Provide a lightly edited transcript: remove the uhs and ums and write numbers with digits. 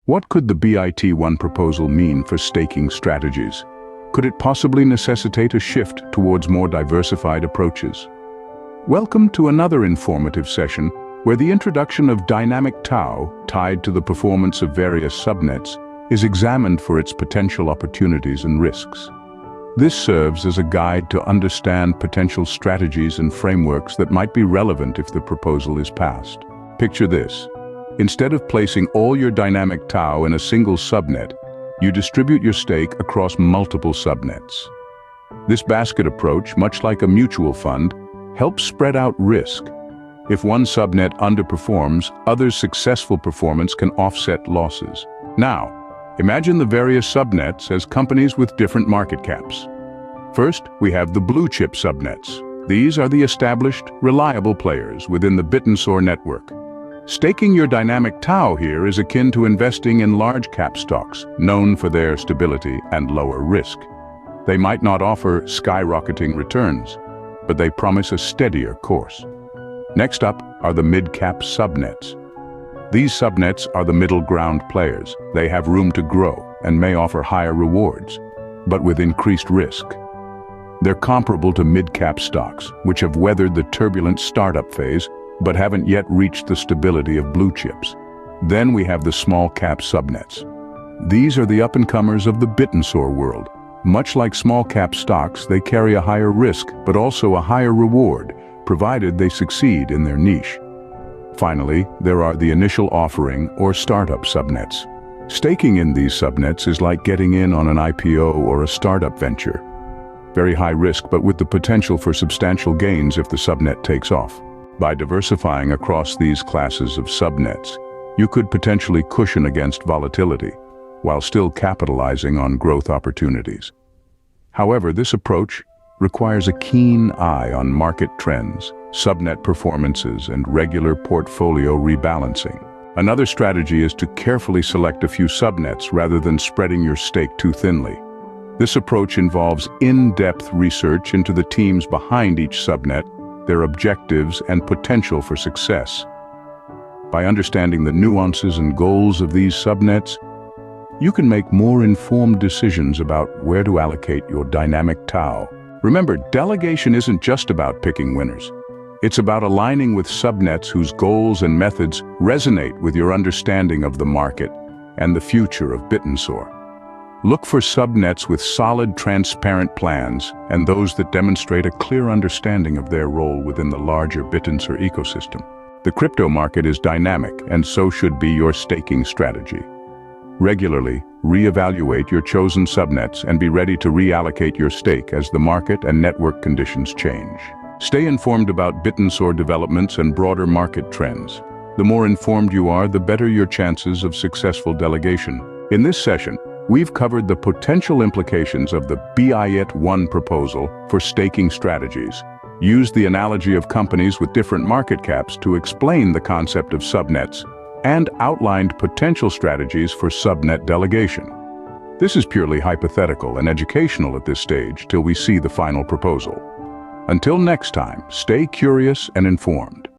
What could the BIT1 proposal mean for staking strategies? Could it possibly necessitate a shift towards more diversified approaches? Welcome to another informative session where the introduction of Dynamic TAO, tied to the performance of various subnets, is examined for its potential opportunities and risks. This serves as a guide to understand potential strategies and frameworks that might be relevant if the proposal is passed. Picture this. Instead of placing all your Dynamic TAO in a single subnet, you distribute your stake across multiple subnets. This basket approach, much like a mutual fund, helps spread out risk. If one subnet underperforms, others' successful performance can offset losses. Now, imagine the various subnets as companies with different market caps. First, we have the blue-chip subnets. These are the established, reliable players within the Bittensor network. Staking your Dynamic TAO here is akin to investing in large-cap stocks, known for their stability and lower risk. They might not offer skyrocketing returns, but they promise a steadier course. Next up are the mid-cap subnets. These subnets are the middle ground players. They have room to grow and may offer higher rewards, but with increased risk. They're comparable to mid-cap stocks, which have weathered the turbulent startup phase but haven't yet reached the stability of blue chips. Then we have the small-cap subnets. These are the up-and-comers of the Bittensor world. Much like small-cap stocks, they carry a higher risk but also a higher reward, provided they succeed in their niche. Finally, there are the initial offering or startup subnets. Staking in these subnets is like getting in on an IPO or a startup venture. Very high risk, but with the potential for substantial gains if the subnet takes off. By diversifying across these classes of subnets, you could potentially cushion against volatility, while still capitalizing on growth opportunities. However, this approach requires a keen eye on market trends, subnet performances, and regular portfolio rebalancing. Another strategy is to carefully select a few subnets rather than spreading your stake too thinly. This approach involves in-depth research into the teams behind each subnet, their objectives, and potential for success. By understanding the nuances and goals of these subnets, you can make more informed decisions about where to allocate your Dynamic TAO. Remember, delegation isn't just about picking winners. It's about aligning with subnets whose goals and methods resonate with your understanding of the market and the future of Bittensor. Look for subnets with solid, transparent plans and those that demonstrate a clear understanding of their role within the larger Bittensor ecosystem. The crypto market is dynamic, and so should be your staking strategy. Regularly, reevaluate your chosen subnets and be ready to reallocate your stake as the market and network conditions change. Stay informed about Bittensor developments and broader market trends. The more informed you are, the better your chances of successful delegation. In this session, we've covered the potential implications of the BIT1 proposal for staking strategies, used the analogy of companies with different market caps to explain the concept of subnets, and outlined potential strategies for subnet delegation. This is purely hypothetical and educational at this stage till we see the final proposal. Until next time, stay curious and informed.